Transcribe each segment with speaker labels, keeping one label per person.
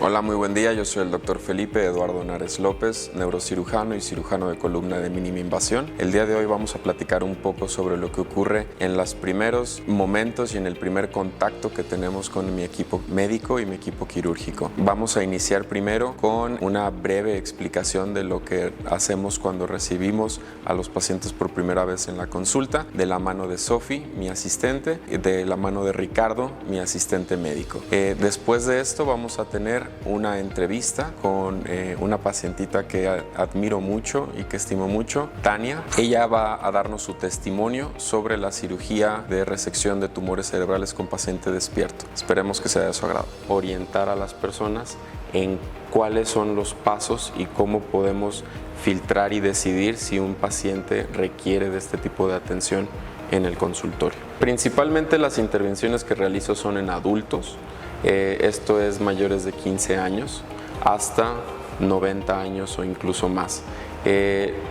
Speaker 1: Hola, muy buen día. Yo soy el doctor Felipe Eduardo Henares López, neurocirujano y cirujano de columna de mínima invasión. El día de hoy vamos a platicar un poco sobre lo que ocurre en los primeros momentos y en el primer contacto que tenemos con mi equipo médico y mi equipo quirúrgico. Vamos a iniciar primero con una breve explicación de lo que hacemos cuando recibimos a los pacientes por primera vez en la consulta, de la mano de Sofi, mi asistente, y de la mano de Ricardo, mi asistente médico. Después de esto vamos a tener una entrevista con una pacientita que admiro mucho y que estimo mucho, Tania. Ella va a darnos su testimonio sobre la cirugía de resección de tumores cerebrales con paciente despierto. Esperemos que sea de su agrado. Orientar a las personas en cuáles son los pasos y cómo podemos filtrar y decidir si un paciente requiere de este tipo de atención en el consultorio. Principalmente las intervenciones que realizo son en adultos. Esto es mayores de 15 años hasta 90 años o incluso más.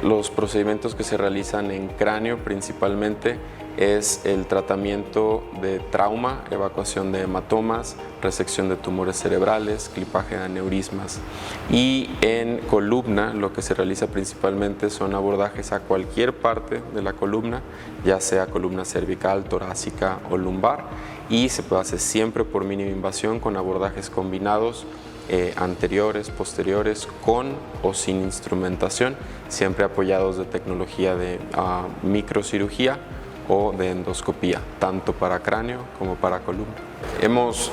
Speaker 1: Los procedimientos que se realizan en cráneo principalmente es el tratamiento de trauma, evacuación de hematomas, resección de tumores cerebrales, clipaje de aneurismas. Y en columna lo que se realiza principalmente son abordajes a cualquier parte de la columna, ya sea columna cervical, torácica o lumbar, y se hace siempre por mínima invasión con abordajes combinados, anteriores, posteriores, con o sin instrumentación, siempre apoyados de tecnología de microcirugía o de endoscopía, tanto para cráneo como para columna. Hemos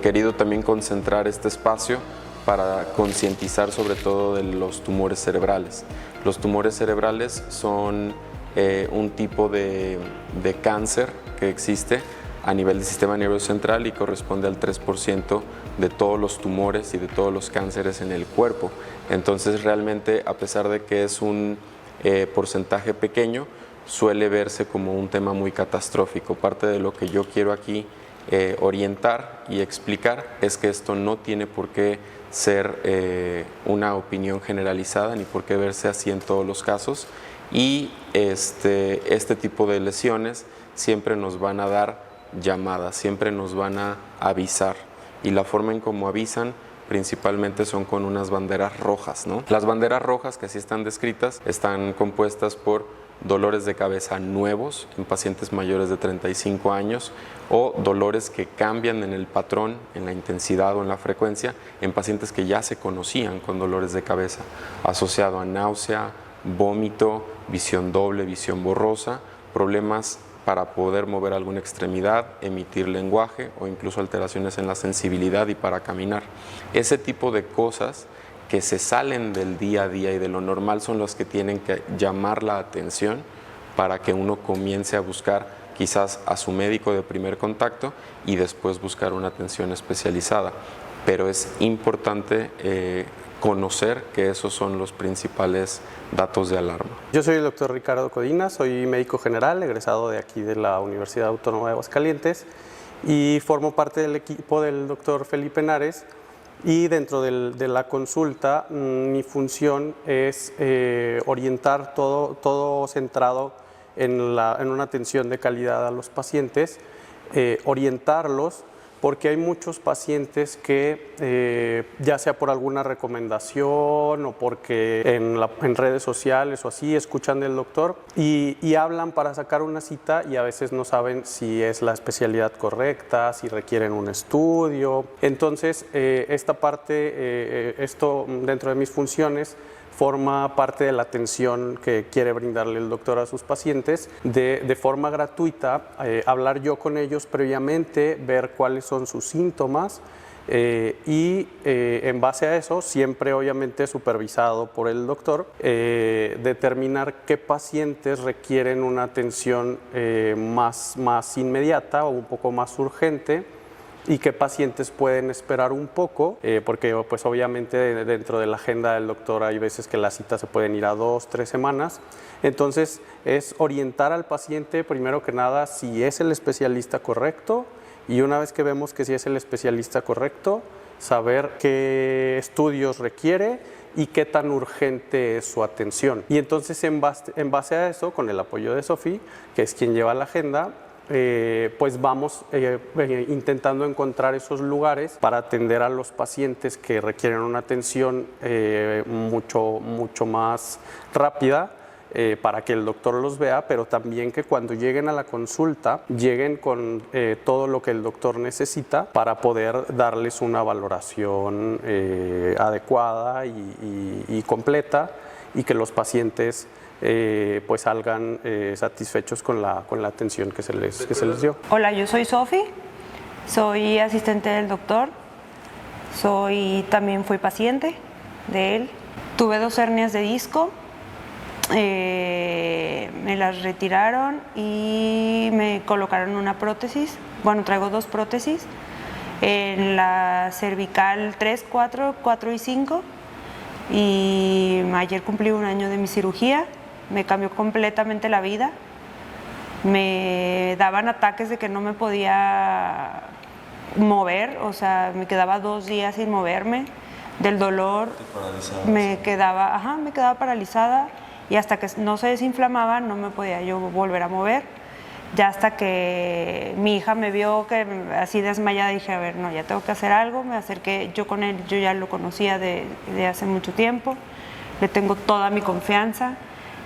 Speaker 1: querido también concentrar este espacio para concientizar sobre todo de los tumores cerebrales. Los tumores cerebrales son un tipo de cáncer que existe a nivel del sistema nervioso central y corresponde al 3% de todos los tumores y de todos los cánceres en el cuerpo. Entonces realmente, a pesar de que es un porcentaje pequeño, suele verse como un tema muy catastrófico. Parte de lo que yo quiero aquí orientar y explicar es que esto no tiene por qué ser una opinión generalizada ni por qué verse así en todos los casos, y este tipo de lesiones siempre nos van a dar llamadas, siempre nos van a avisar, y la forma en cómo avisan principalmente son con unas banderas rojas, ¿no? Las banderas rojas, que así están descritas, están compuestas por dolores de cabeza nuevos en pacientes mayores de 35 años o dolores que cambian en el patrón, en la intensidad o en la frecuencia en pacientes que ya se conocían con dolores de cabeza, asociado a náusea, vómito, visión doble, visión borrosa, problemas para poder mover alguna extremidad, emitir lenguaje o incluso alteraciones en la sensibilidad y para caminar. Ese tipo de cosas que se salen del día a día y de lo normal son los que tienen que llamar la atención para que uno comience a buscar quizás a su médico de primer contacto y después buscar una atención especializada. Pero es importante conocer que esos son los principales datos de alarma.
Speaker 2: Yo soy el doctor Ricardo Codina, soy médico general, egresado de aquí de la Universidad Autónoma de Aguascalientes, y formo parte del equipo del doctor Felipe Henares. Y dentro de la consulta, mi función es orientar todo centrado en una atención de calidad a los pacientes, orientarlos, porque hay muchos pacientes que ya sea por alguna recomendación o porque en redes sociales o así escuchan del doctor y hablan para sacar una cita y a veces no saben si es la especialidad correcta, si requieren un estudio. Entonces esta parte, esto dentro de mis funciones, forma parte de la atención que quiere brindarle el doctor a sus pacientes de forma gratuita, hablar yo con ellos previamente, ver cuáles son sus síntomas y en base a eso, siempre obviamente supervisado por el doctor, determinar qué pacientes requieren una atención más inmediata o un poco más urgente, y qué pacientes pueden esperar un poco, porque pues obviamente dentro de la agenda del doctor hay veces que las citas se pueden ir a 2, 3 semanas. Entonces es orientar al paciente primero que nada si es el especialista correcto, y una vez que vemos que sí es el especialista correcto, saber qué estudios requiere y qué tan urgente es su atención. Y entonces en base a eso, con el apoyo de Sofi, que es quien lleva la agenda, pues vamos intentando encontrar esos lugares para atender a los pacientes que requieren una atención mucho más rápida, para que el doctor los vea, pero también que cuando lleguen a la consulta lleguen con todo lo que el doctor necesita para poder darles una valoración adecuada y completa, y que los pacientes pues salgan satisfechos con la atención que se les dio.
Speaker 3: Hola, yo soy Sofi, soy asistente del doctor, también fui paciente de él. Tuve 2 hernias de disco, me las retiraron y me colocaron una prótesis. Bueno, traigo 2 prótesis, en la cervical 3, 4 y 5, y ayer cumplí 1 año de mi cirugía. Me cambió completamente la vida. Me daban ataques de que no me podía mover, o sea, me quedaba 2 días sin moverme del dolor. Me quedaba paralizada, y hasta que no se desinflamaba no me podía yo volver a mover. Ya hasta que mi hija me vio que así desmayada, dije, a ver, no, ya tengo que hacer algo. Me acerqué yo con él, yo ya lo conocía de hace mucho tiempo, le tengo toda mi confianza.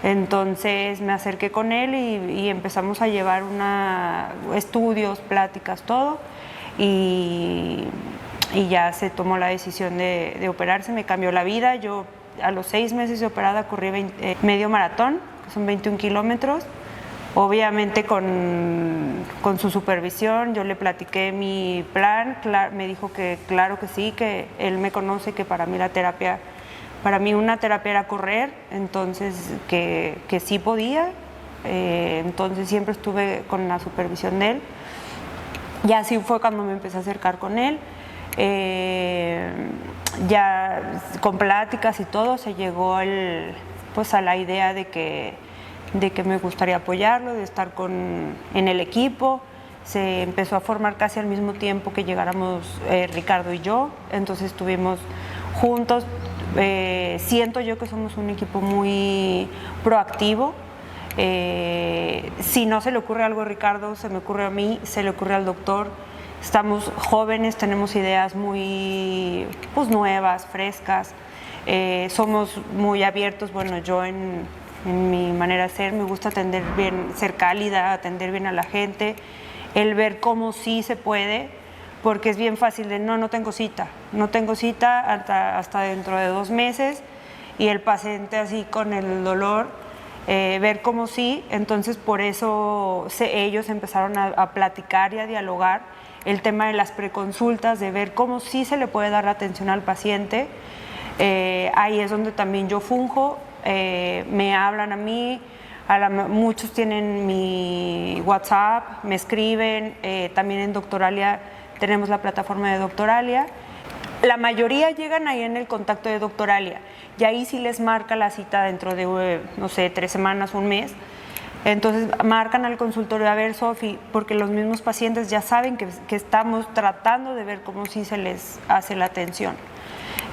Speaker 3: Entonces me acerqué con él y empezamos a llevar estudios, pláticas, todo, y ya se tomó la decisión de operarse. Me cambió la vida. Yo a los 6 meses de operada corrí medio maratón, que son 21 kilómetros, obviamente con su supervisión. Yo le platiqué mi plan, me dijo que claro que sí, que él me conoce, que para mí una terapia era correr, entonces que sí podía. Entonces siempre estuve con la supervisión de él, y así fue cuando me empecé a acercar con él. Ya con pláticas y todo se llegó pues a la idea de que me gustaría apoyarlo, de estar en el equipo. Se empezó a formar casi al mismo tiempo que llegáramos Ricardo y yo, entonces estuvimos juntos. Siento yo que somos un equipo muy proactivo. Si no se le ocurre algo a Ricardo, se me ocurre a mí, se le ocurre al doctor. Estamos jóvenes, tenemos ideas muy nuevas, frescas, somos muy abiertos. Bueno, yo en mi manera de ser me gusta atender bien, ser cálida, atender bien a la gente, el ver cómo sí se puede, porque es bien fácil de no tengo cita hasta dentro de 2 meses, y el paciente así con el dolor, ver cómo sí. Entonces por eso ellos empezaron a platicar y a dialogar el tema de las preconsultas, de ver cómo sí se le puede dar atención al paciente. Ahí es donde también yo funjo, me hablan a mí, muchos tienen mi WhatsApp, me escriben, también en Doctoralia tenemos la plataforma de Doctoralia. La mayoría llegan ahí en el contacto de Doctoralia, y ahí sí les marca la cita dentro de, 3 semanas, 1 mes. Entonces marcan al consultorio, a ver, Sofi, porque los mismos pacientes ya saben que estamos tratando de ver cómo sí se les hace la atención.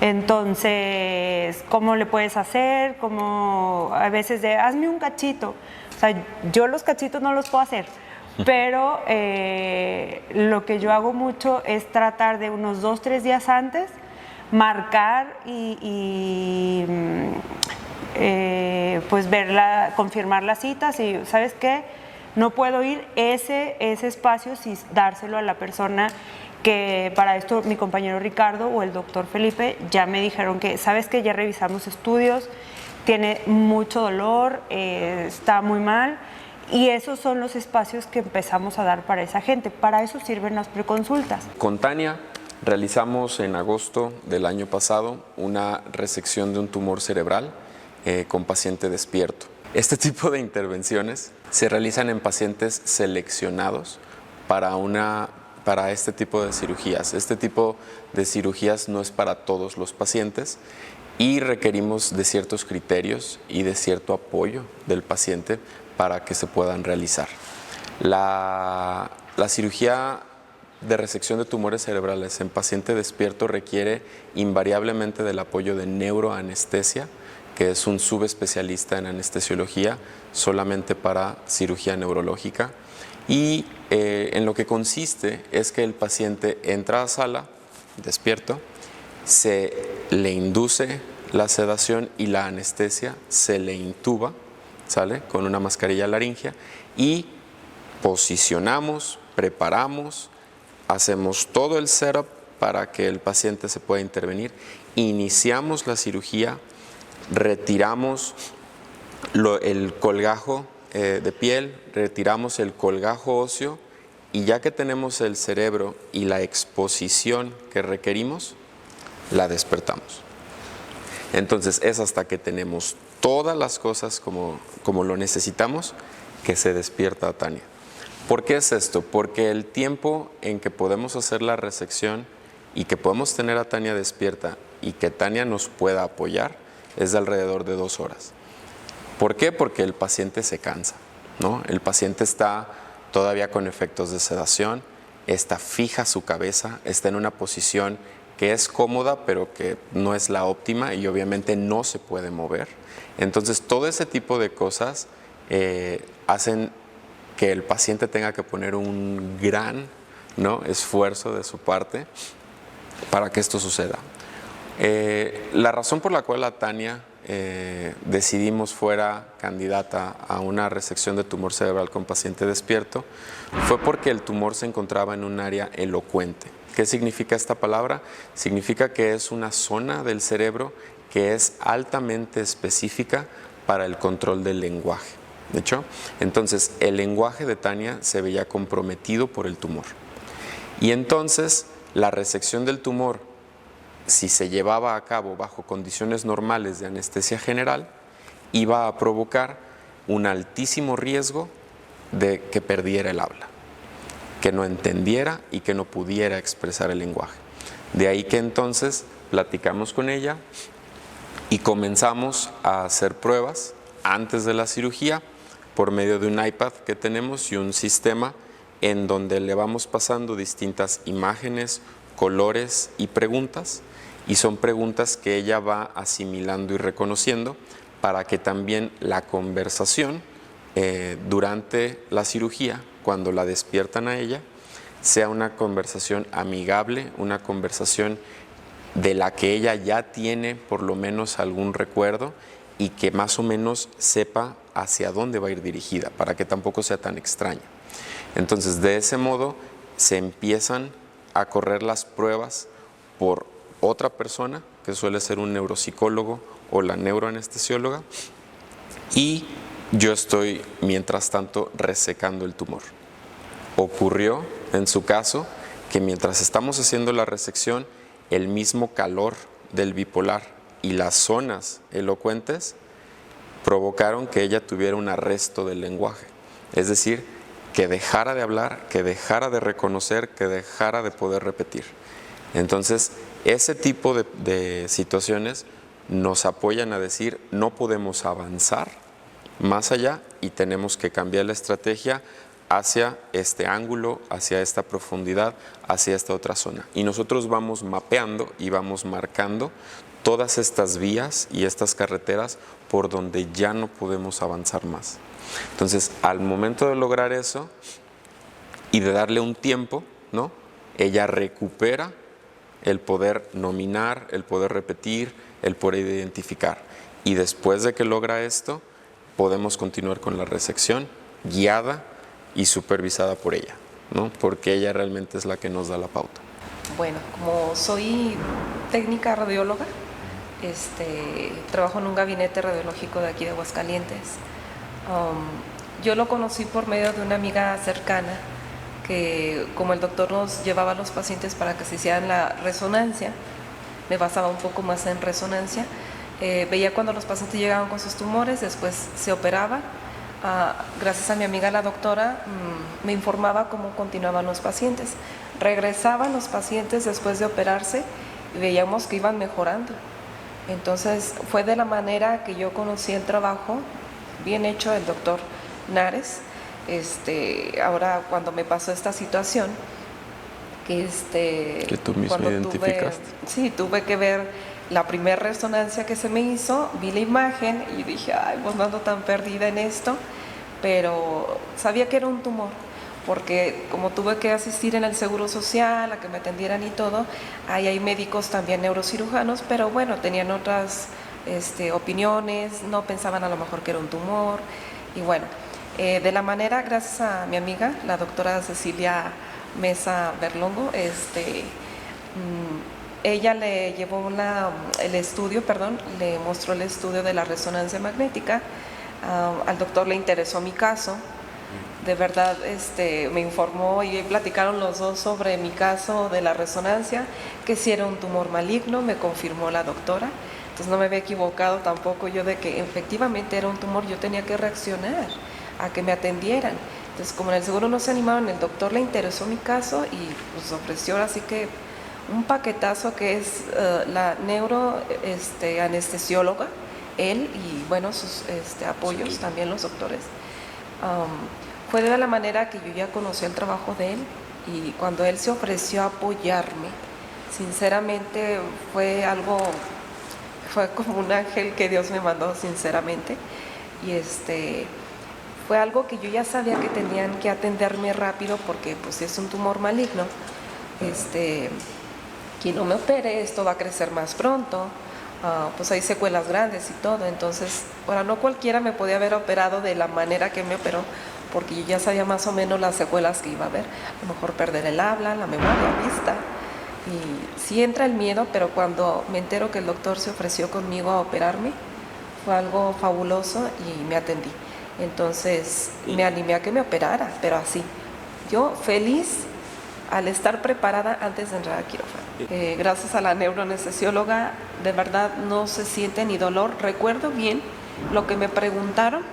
Speaker 3: Entonces, ¿cómo le puedes hacer? Como a veces hazme un cachito. O sea, yo los cachitos no los puedo hacer, pero lo que yo hago mucho es tratar de unos 2-3 días antes marcar y pues confirmar las citas, y ¿sabes qué? No puedo ir ese espacio sin dárselo a la persona, que para esto mi compañero Ricardo o el doctor Felipe ya me dijeron que, ¿sabes qué? Ya revisamos estudios, tiene mucho dolor, está muy mal, y esos son los espacios que empezamos a dar para esa gente. Para eso sirven las preconsultas.
Speaker 1: Con Tania realizamos en agosto del año pasado una resección de un tumor cerebral con paciente despierto. Este tipo de intervenciones se realizan en pacientes seleccionados para este tipo de cirugías. Este tipo de cirugías no es para todos los pacientes, y requerimos de ciertos criterios y de cierto apoyo del paciente para que se puedan realizar. La cirugía de resección de tumores cerebrales en paciente despierto requiere invariablemente del apoyo de neuroanestesia, que es un subespecialista en anestesiología solamente para cirugía neurológica, Y en lo que consiste es que el paciente entra a sala, despierto, se le induce la sedación y la anestesia, se le intuba, ¿sale? Con una mascarilla laringea y posicionamos, preparamos, hacemos todo el setup para que el paciente se pueda intervenir, iniciamos la cirugía, retiramos el colgajo de piel, retiramos el colgajo óseo y ya que tenemos el cerebro y la exposición que requerimos, la despertamos. Entonces es hasta que tenemos todas las cosas como lo necesitamos que se despierta a Tania. ¿Por qué es esto? Porque el tiempo en que podemos hacer la resección y que podemos tener a Tania despierta y que Tania nos pueda apoyar es de alrededor de 2 horas. ¿Por qué? Porque el paciente se cansa, ¿no? El paciente está todavía con efectos de sedación, está fija su cabeza, está en una posición que es cómoda pero que no es la óptima y obviamente no se puede mover. Entonces todo ese tipo de cosas hacen que el paciente tenga que poner un gran, ¿no?, esfuerzo de su parte para que esto suceda. La razón por la cual a Tania decidimos fuera candidata a una resección de tumor cerebral con paciente despierto fue porque el tumor se encontraba en un área elocuente. ¿Qué significa esta palabra? Significa que es una zona del cerebro que es altamente específica para el control del lenguaje. ¿De hecho? Entonces, el lenguaje de Tania se veía comprometido por el tumor. Y entonces, la resección del tumor, si se llevaba a cabo bajo condiciones normales de anestesia general, iba a provocar un altísimo riesgo de que perdiera el habla, que no entendiera y que no pudiera expresar el lenguaje. De ahí que entonces platicamos con ella y comenzamos a hacer pruebas antes de la cirugía por medio de un iPad que tenemos y un sistema en donde le vamos pasando distintas imágenes, colores y preguntas, y son preguntas que ella va asimilando y reconociendo para que también la conversación durante la cirugía, cuando la despiertan a ella, sea una conversación amigable, una conversación de la que ella ya tiene por lo menos algún recuerdo y que más o menos sepa hacia dónde va a ir dirigida, para que tampoco sea tan extraña. Entonces, de ese modo, se empiezan a correr las pruebas por otra persona, que suele ser un neuropsicólogo o la neuroanestesióloga, y yo estoy, mientras tanto, resecando el tumor. Ocurrió, en su caso, que mientras estamos haciendo la resección, el mismo calor del bipolar y las zonas elocuentes provocaron que ella tuviera un arresto del lenguaje, es decir, que dejara de hablar, que dejara de reconocer, que dejara de poder repetir. Entonces, ese tipo de situaciones nos apoyan a decir, no podemos avanzar más allá y tenemos que cambiar la estrategia hacia este ángulo, hacia esta profundidad, hacia esta otra zona. Y nosotros vamos mapeando y vamos marcando todas estas vías y estas carreteras por donde ya no podemos avanzar más. Entonces, al momento de lograr eso y de darle un tiempo, ¿no?, ella recupera el poder nominar, el poder repetir, el poder identificar. Y después de que logra esto, podemos continuar con la resección guiada y supervisada por ella, ¿no?, porque ella realmente es la que nos da la pauta.
Speaker 4: Bueno, como soy técnica radióloga, trabajo en un gabinete radiológico de aquí de Aguascalientes. Yo lo conocí por medio de una amiga cercana que, como el doctor nos llevaba a los pacientes para que se hicieran la resonancia, me basaba un poco más en resonancia, veía cuando los pacientes llegaban con sus tumores, después se operaba. Gracias a mi amiga la doctora, me informaba cómo continuaban los pacientes. Regresaban los pacientes después de operarse y veíamos que iban mejorando. Entonces fue de la manera que yo conocí el trabajo bien hecho del doctor Nares. Ahora cuando me pasó esta situación,
Speaker 1: que tú misma identificaste.
Speaker 4: Tuve que ver la primera resonancia que se me hizo, vi la imagen y dije, ay, pues no ando tan perdida en esto, pero sabía que era un tumor. porque como tuve que asistir en el Seguro Social, a que me atendieran y todo, ahí hay médicos también neurocirujanos, pero bueno, tenían otras opiniones, no pensaban a lo mejor que era un tumor, y bueno, de la manera, gracias a mi amiga, la doctora Cecilia Mesa Berlongo, ella le llevó el estudio, le mostró el estudio de la resonancia magnética. Al doctor le interesó mi caso, de verdad me informó y platicaron los dos sobre mi caso de la resonancia, que si era un tumor maligno, me confirmó la doctora. Entonces no me había equivocado tampoco yo de que efectivamente era un tumor, yo tenía que reaccionar a que me atendieran. Entonces como en el seguro no se animaron, el doctor le interesó mi caso y pues ofreció así que un paquetazo que es la anestesióloga, él y bueno, sus apoyos, también los doctores. Fue de la manera que yo ya conocí el trabajo de él, y cuando él se ofreció a apoyarme, sinceramente fue como un ángel que Dios me mandó, sinceramente, y fue algo que yo ya sabía que tenían que atenderme rápido, porque pues es un tumor maligno, quien no me opere, esto va a crecer más pronto, pues hay secuelas grandes y todo. Entonces, bueno, no cualquiera me podía haber operado de la manera que me operó, porque yo ya sabía más o menos las secuelas que iba a haber, a lo mejor perder el habla, la memoria, la vista, y sí entra el miedo, pero cuando me entero que el doctor se ofreció conmigo a operarme, fue algo fabuloso y me atendí. Entonces me animé a que me operara, pero así, yo feliz al estar preparada antes de entrar al quirófano. Gracias a la neuroanestesióloga, de verdad no se siente ni dolor. Recuerdo bien lo que me preguntaron,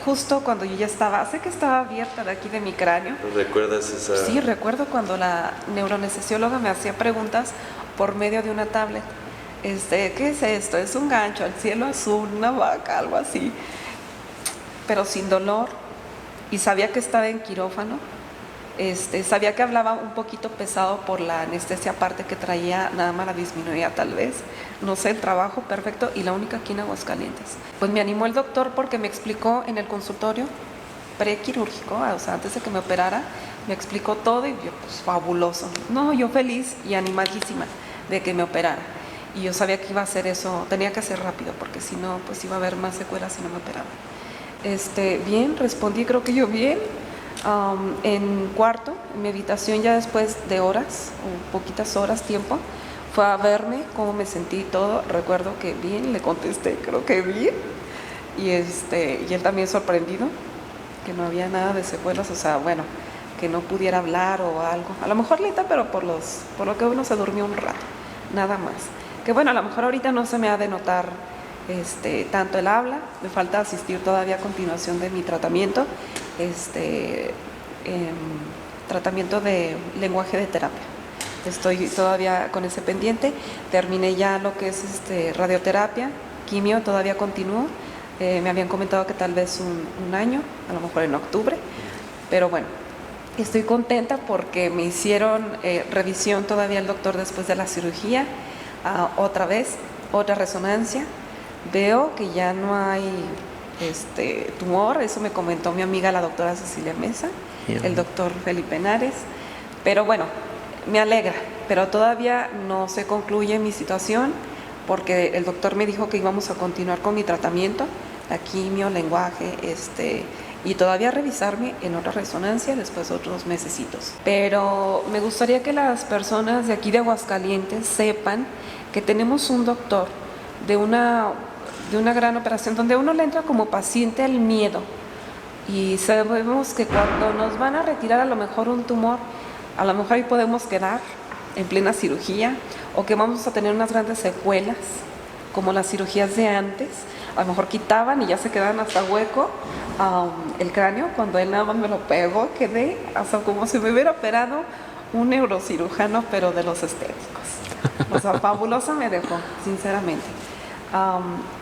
Speaker 4: justo cuando yo ya estaba, sé que estaba abierta de aquí de mi cráneo.
Speaker 5: ¿Recuerdas esa?
Speaker 4: Sí, recuerdo cuando la neuroanestesióloga me hacía preguntas por medio de una tablet. ¿Qué es esto? Es un gancho, el cielo azul, una vaca, algo así. Pero sin dolor, y sabía que estaba en quirófano. Sabía que hablaba un poquito pesado por la anestesia aparte que traía, nada más la disminuía tal vez, no sé, el trabajo perfecto, y la única aquí en Aguascalientes. Pues me animó el doctor porque me explicó en el consultorio prequirúrgico, o sea, antes de que me operara, me explicó todo, y yo, pues fabuloso. No, yo feliz y animadísima de que me operara. Y yo sabía que iba a hacer eso, tenía que hacer rápido, porque si no, pues iba a haber más secuelas si no me operaba. Bien, respondí, creo que yo bien. En cuarto, en mi habitación, ya después de horas, o poquitas horas, tiempo, fue a verme cómo me sentí y todo. Recuerdo que bien, le contesté, creo que bien. Y él también sorprendido, que no había nada de secuelas, o sea, bueno, que no pudiera hablar o algo. A lo mejor ahorita, pero por lo que uno se durmió un rato, nada más. Que bueno, a lo mejor ahorita no se me ha de notar tanto el habla, me falta asistir todavía a continuación de mi tratamiento, tratamiento de lenguaje de terapia. Estoy todavía con ese pendiente. Terminé ya lo que es radioterapia, quimio, todavía continúo. Me habían comentado que tal vez un año, a lo mejor en octubre, pero bueno, estoy contenta porque me hicieron revisión todavía el doctor después de la cirugía, otra vez, otra resonancia. Veo que ya no hay tumor, eso me comentó mi amiga la doctora Cecilia Mesa, el doctor Felipe Henares, pero bueno, me alegra, pero todavía no se concluye mi situación, porque el doctor me dijo que íbamos a continuar con mi tratamiento, la quimio, lenguaje, y todavía revisarme en otra resonancia después de otros mesecitos. Pero me gustaría que las personas de aquí de Aguascalientes sepan que tenemos un doctor de una gran operación donde uno le entra como paciente el miedo, y sabemos que cuando nos van a retirar a lo mejor un tumor, a lo mejor ahí podemos quedar en plena cirugía, o que vamos a tener unas grandes secuelas como las cirugías de antes. A lo mejor quitaban y ya se quedaban hasta hueco el cráneo. Cuando él nada más me lo pegó, quedé hasta como si me hubiera operado un neurocirujano, pero de los estéticos. O sea, fabulosa me dejó, sinceramente.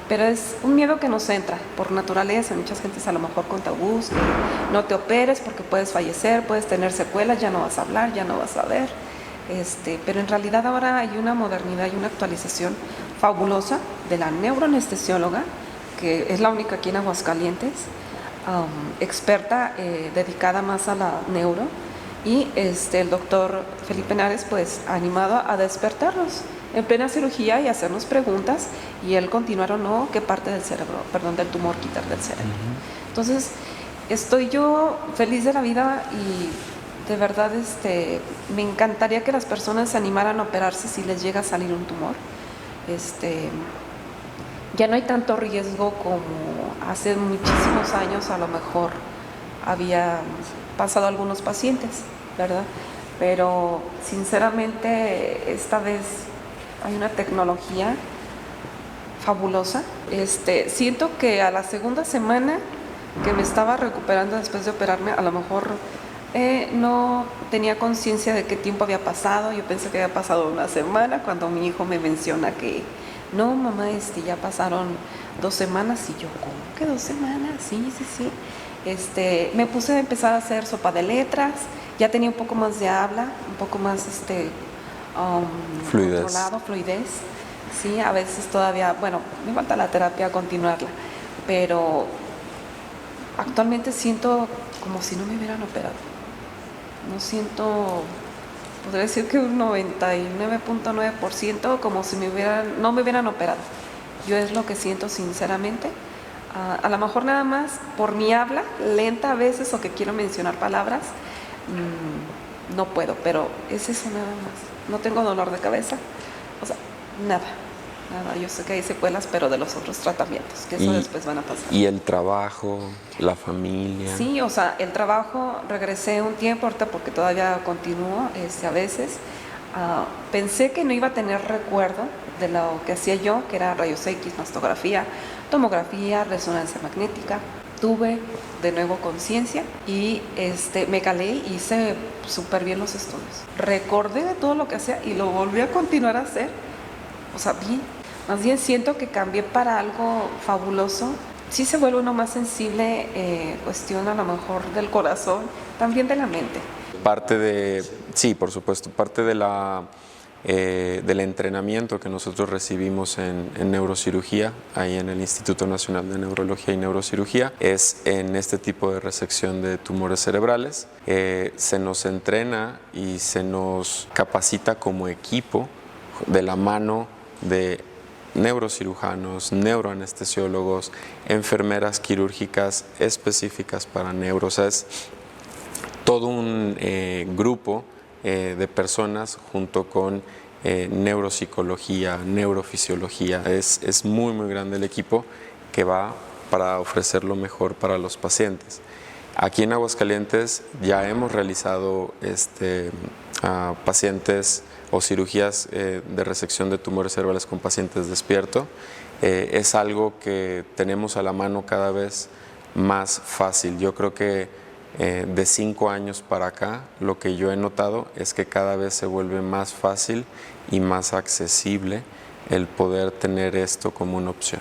Speaker 4: Pero es un miedo que nos entra por naturaleza. Muchas gentes a lo mejor con tabús, que no te operes porque puedes fallecer, puedes tener secuelas, ya no vas a hablar, ya no vas a ver. Pero en realidad ahora hay una modernidad y una actualización fabulosa de la neuroanestesióloga, que es la única aquí en Aguascalientes, experta dedicada más a la neuro, y el doctor Felipe Henares pues animado a despertarlos en plena cirugía y hacernos preguntas, y él continuar o no qué parte del cerebro, perdón, del tumor quitar del cerebro. Entonces estoy yo feliz de la vida, y de verdad me encantaría que las personas se animaran a operarse si les llega a salir un tumor. Ya no hay tanto riesgo como hace muchísimos años a lo mejor había pasado a algunos pacientes, ¿verdad? Pero sinceramente esta vez hay una tecnología fabulosa. Siento que a la segunda semana que me estaba recuperando después de operarme, a lo mejor no tenía conciencia de qué tiempo había pasado. Yo pensé que había pasado una semana cuando mi hijo me menciona que no, mamá, ya pasaron 2 semanas, y yo, ¿cómo que 2 semanas? Sí. Me puse a empezar a hacer sopa de letras, ya tenía un poco más de habla, un poco más
Speaker 1: Fluidez.
Speaker 4: controlado, fluidez. Sí, a veces todavía, bueno, me falta la terapia a continuarla, pero actualmente siento como si no me hubieran operado. No siento, podría decir que un 99.9% como si no me hubieran operado. Yo es lo que siento sinceramente. A lo mejor nada más por mi habla lenta a veces, o que quiero mencionar palabras, no puedo, pero es eso nada más. No tengo dolor de cabeza, o sea, nada. Yo sé que hay secuelas, pero de los otros tratamientos, que eso después van a pasar.
Speaker 1: ¿Y el trabajo, la familia?
Speaker 4: Sí, o sea, el trabajo, regresé un tiempo ahorita porque todavía continúo a veces. Pensé que no iba a tener recuerdo de lo que hacía yo, que era rayos X, mastografía, tomografía, resonancia magnética. Tuve de nuevo conciencia y me calé y hice súper bien los estudios. Recordé de todo lo que hacía y lo volví a continuar a hacer, o sea, bien. Más bien siento que cambié para algo fabuloso. Sí se vuelve uno más sensible, cuestión a lo mejor del corazón, también de la mente.
Speaker 1: Sí, por supuesto, parte de del entrenamiento que nosotros recibimos en neurocirugía, ahí en el Instituto Nacional de Neurología y Neurocirugía, es en este tipo de resección de tumores cerebrales. Se nos entrena y se nos capacita como equipo de la mano de neurocirujanos, neuroanestesiólogos, enfermeras quirúrgicas específicas para neuro. O sea, es todo un grupo de personas junto con neuropsicología, neurofisiología. Es muy, muy grande el equipo que va para ofrecer lo mejor para los pacientes. Aquí en Aguascalientes ya hemos realizado pacientes o cirugías de resección de tumores cerebrales con pacientes despiertos. Es algo que tenemos a la mano cada vez más fácil. Yo creo que de 5 años para acá, lo que yo he notado es que cada vez se vuelve más fácil y más accesible el poder tener esto como una opción.